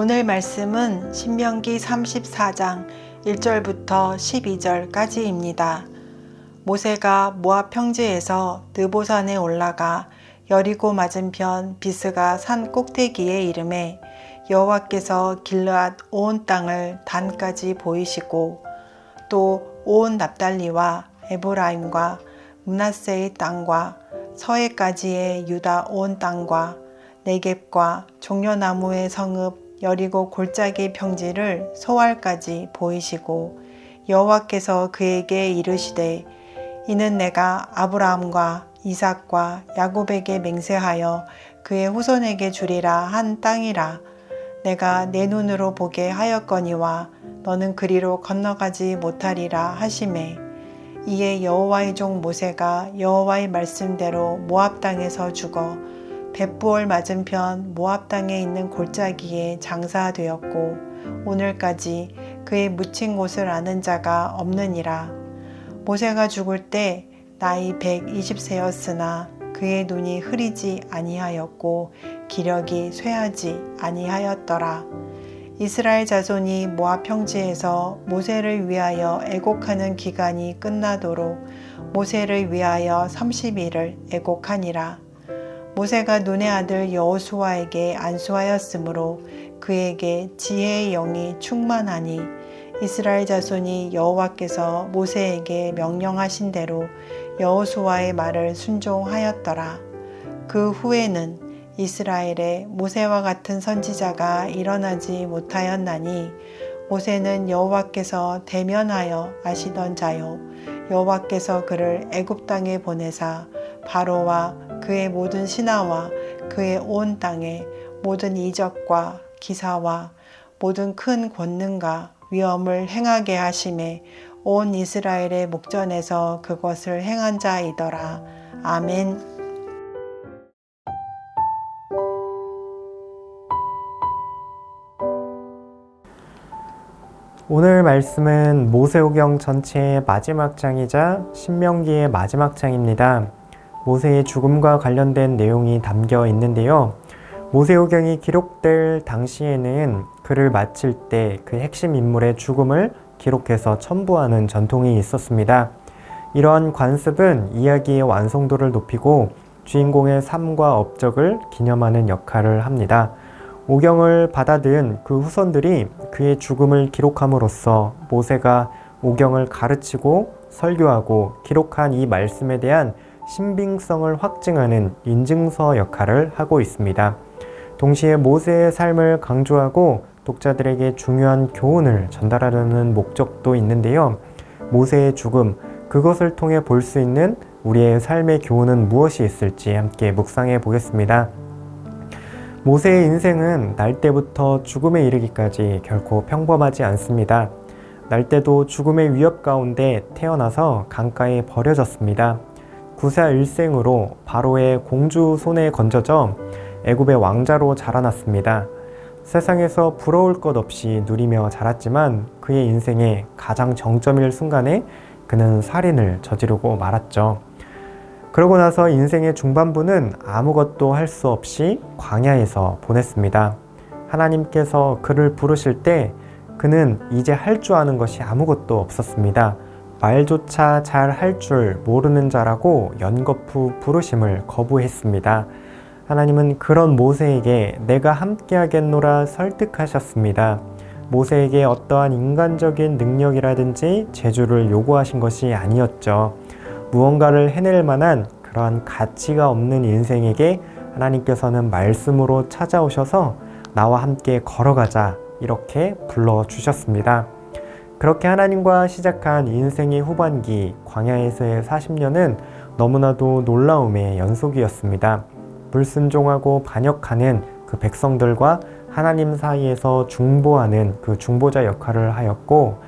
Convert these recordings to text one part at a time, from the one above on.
오늘 말씀은 신명기 34장 1절부터 12절까지입니다. 모세가 모압 평지에서 느보산에 올라가 여리고 맞은편 비스가 산 꼭대기에 이르매 여호와께서 길르앗 온 땅을 단까지 보이시고 또 온 납달리와 에브라임과 므낫세의 땅과 서해까지의 유다 온 땅과 네겝과 종려나무의 성읍 여리고 골짜기 평지를 소알까지 보이시고 여호와께서 그에게 이르시되 이는 내가 아브라함과 이삭과 야곱에게 맹세하여 그의 후손에게 주리라 한 땅이라. 내가 내 눈으로 보게 하였거니와 너는 그리로 건너가지 못하리라 하시매 이에 여호와의 종 모세가 여호와의 말씀대로 모압 땅에서 죽어 벳부올 맞은편 모압 땅에 있는 골짜기에 장사되었고 오늘까지 그의 묻힌 곳을 아는 자가 없느니라. 모세가 죽을 때 나이 120세였으나 그의 눈이 흐리지 아니하였고 기력이 쇠하지 아니하였더라. 이스라엘 자손이 모압 평지에서 모세를 위하여 애곡하는 기간이 끝나도록 모세를 위하여 30일을 애곡하니라. 모세가 눈의 아들 여호수아에게 안수하였으므로 그에게 지혜의 영이 충만하니 이스라엘 자손이 여호와께서 모세에게 명령하신 대로 여호수아의 말을 순종하였더라. 그 후에는 이스라엘에 모세와 같은 선지자가 일어나지 못하였나니 모세는 여호와께서 대면하여 아시던 자요 여호와께서 그를 애굽 땅에 보내사 바로와 그의 모든 신하와 그의 온 땅에 모든 이적과 기사와 모든 큰 권능과 위엄을 행하게 하심에 온 이스라엘의 목전에서 그것을 행한 자이더라. 아멘. 오늘 말씀은 모세오경 전체의 마지막 장이자 신명기의 마지막 장입니다. 모세의 죽음과 관련된 내용이 담겨 있는데요. 모세오경이 기록될 당시에는 글을 마칠 때 그 핵심 인물의 죽음을 기록해서 첨부하는 전통이 있었습니다. 이러한 관습은 이야기의 완성도를 높이고 주인공의 삶과 업적을 기념하는 역할을 합니다. 오경을 받아든 그 후손들이 그의 죽음을 기록함으로써 모세가 오경을 가르치고 설교하고 기록한 이 말씀에 대한 신빙성을 확증하는 인증서 역할을 하고 있습니다. 동시에 모세의 삶을 강조하고 독자들에게 중요한 교훈을 전달하려는 목적도 있는데요. 모세의 죽음, 그것을 통해 볼 수 있는 우리의 삶의 교훈은 무엇이 있을지 함께 묵상해 보겠습니다. 모세의 인생은 날 때부터 죽음에 이르기까지 결코 평범하지 않습니다. 날 때도 죽음의 위협 가운데 태어나서 강가에 버려졌습니다. 구사 일생으로 바로의 공주 손에 건져져 애굽의 왕자로 자라났습니다. 세상에서 부러울 것 없이 누리며 자랐지만 그의 인생의 가장 정점일 순간에 그는 살인을 저지르고 말았죠. 그러고 나서 인생의 중반부는 아무것도 할 수 없이 광야에서 보냈습니다. 하나님께서 그를 부르실 때 그는 이제 할 줄 아는 것이 아무것도 없었습니다. 말조차 잘 할 줄 모르는 자라고 연거푸 부르심을 거부했습니다. 하나님은 그런 모세에게 내가 함께하겠노라 설득하셨습니다. 모세에게 어떠한 인간적인 능력이라든지 재주를 요구하신 것이 아니었죠. 무언가를 해낼 만한 그러한 가치가 없는 인생에게 하나님께서는 말씀으로 찾아오셔서 나와 함께 걸어가자 이렇게 불러주셨습니다. 그렇게 하나님과 시작한 인생의 후반기 광야에서의 40년은 너무나도 놀라움의 연속이었습니다. 불순종하고 반역하는 그 백성들과 하나님 사이에서 중보하는 그 중보자 역할을 하였고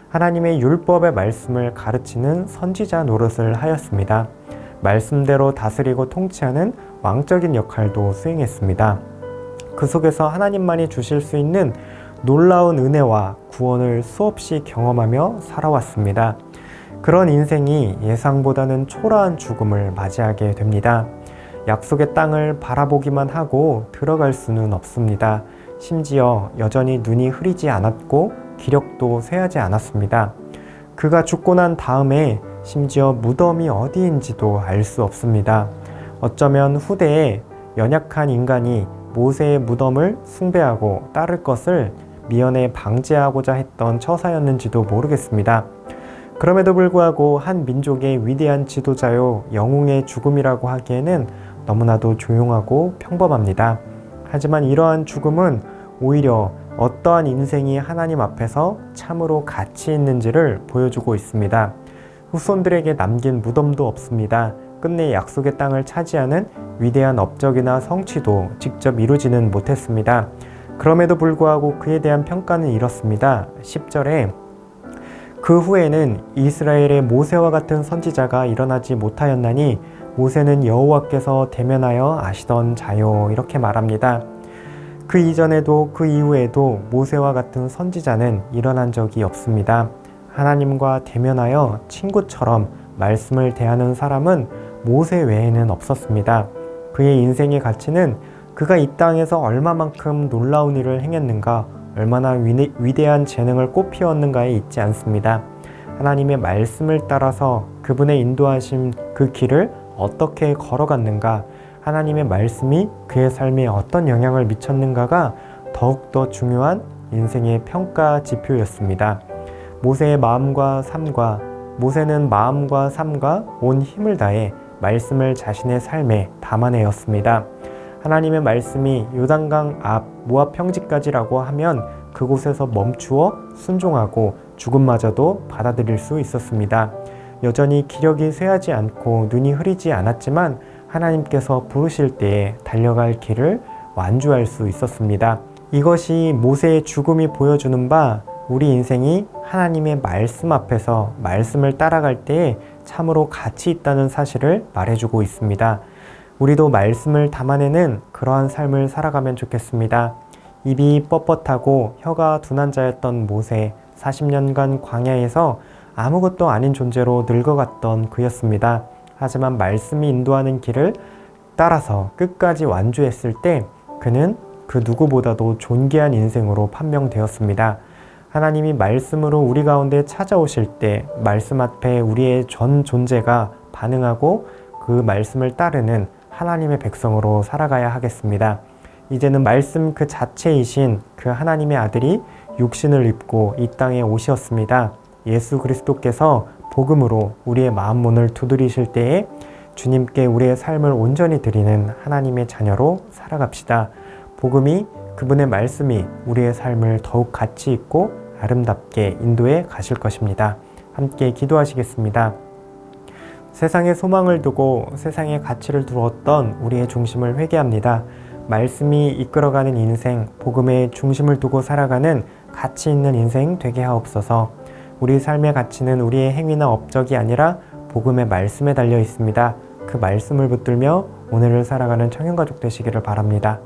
하나님의 율법의 말씀을 가르치는 선지자 노릇을 하였습니다. 말씀대로 다스리고 통치하는 왕적인 역할도 수행했습니다. 그 속에서 하나님만이 주실 수 있는 놀라운 은혜와 구원을 수없이 경험하며 살아왔습니다. 그런 인생이 예상보다는 초라한 죽음을 맞이하게 됩니다. 약속의 땅을 바라보기만 하고 들어갈 수는 없습니다. 심지어 여전히 눈이 흐리지 않았고 기력도 쇠하지 않았습니다. 그가 죽고 난 다음에 심지어 무덤이 어디인지도 알 수 없습니다. 어쩌면 후대에 연약한 인간이 모세의 무덤을 숭배하고 따를 것을 미연에 방지하고자 했던 처사였는지도 모르겠습니다. 그럼에도 불구하고 한 민족의 위대한 지도자요 영웅의 죽음이라고 하기에는 너무나도 조용하고 평범합니다. 하지만 이러한 죽음은 오히려 어떠한 인생이 하나님 앞에서 참으로 가치 있는지를 보여주고 있습니다. 후손들에게 남긴 무덤도 없습니다. 끝내 약속의 땅을 차지하는 위대한 업적이나 성취도 직접 이루지는 못했습니다. 그럼에도 불구하고 그에 대한 평가는 이렇습니다. 10절에 그 후에는 이스라엘의 모세와 같은 선지자가 일어나지 못하였나니 모세는 여호와께서 대면하여 아시던 자요, 이렇게 말합니다. 그 이전에도 그 이후에도 모세와 같은 선지자는 일어난 적이 없습니다. 하나님과 대면하여 친구처럼 말씀을 대하는 사람은 모세 외에는 없었습니다. 그의 인생의 가치는 그가 이 땅에서 얼마만큼 놀라운 일을 행했는가, 얼마나 위대한 재능을 꽃피웠는가에 있지 않습니다. 하나님의 말씀을 따라서 그분의 인도하신 그 길을 어떻게 걸어갔는가, 하나님의 말씀이 그의 삶에 어떤 영향을 미쳤는가가 더욱더 중요한 인생의 평가 지표였습니다. 모세의 모세는 마음과 삶과 온 힘을 다해 말씀을 자신의 삶에 담아내었습니다. 하나님의 말씀이 요단강 앞 모압 평지까지라고 하면 그곳에서 멈추어 순종하고 죽음마저도 받아들일 수 있었습니다. 여전히 기력이 쇠하지 않고 눈이 흐리지 않았지만 하나님께서 부르실 때에 달려갈 길을 완주할 수 있었습니다. 이것이 모세의 죽음이 보여주는 바, 우리 인생이 하나님의 말씀 앞에서 말씀을 따라갈 때에 참으로 가치 있다는 사실을 말해주고 있습니다. 우리도 말씀을 담아내는 그러한 삶을 살아가면 좋겠습니다. 입이 뻣뻣하고 혀가 둔한 자였던 모세, 40년간 광야에서 아무것도 아닌 존재로 늙어갔던 그였습니다. 하지만 말씀이 인도하는 길을 따라서 끝까지 완주했을 때 그는 그 누구보다도 존귀한 인생으로 판명되었습니다. 하나님이 말씀으로 우리 가운데 찾아오실 때 말씀 앞에 우리의 전 존재가 반응하고 그 말씀을 따르는 하나님의 백성으로 살아가야 하겠습니다. 이제는 말씀 그 자체이신 그 하나님의 아들이 육신을 입고 이 땅에 오셨습니다. 예수 그리스도께서 복음으로 우리의 마음문을 두드리실 때에 주님께 우리의 삶을 온전히 드리는 하나님의 자녀로 살아갑시다. 복음이, 그분의 말씀이 우리의 삶을 더욱 가치 있고 아름답게 인도해 가실 것입니다. 함께 기도하시겠습니다. 세상에 소망을 두고 세상에 가치를 두었던 우리의 중심을 회개합니다. 말씀이 이끌어가는 인생, 복음의 중심을 두고 살아가는 가치 있는 인생 되게 하옵소서. 우리 삶의 가치는 우리의 행위나 업적이 아니라 복음의 말씀에 달려 있습니다. 그 말씀을 붙들며 오늘을 살아가는 청년가족 되시기를 바랍니다.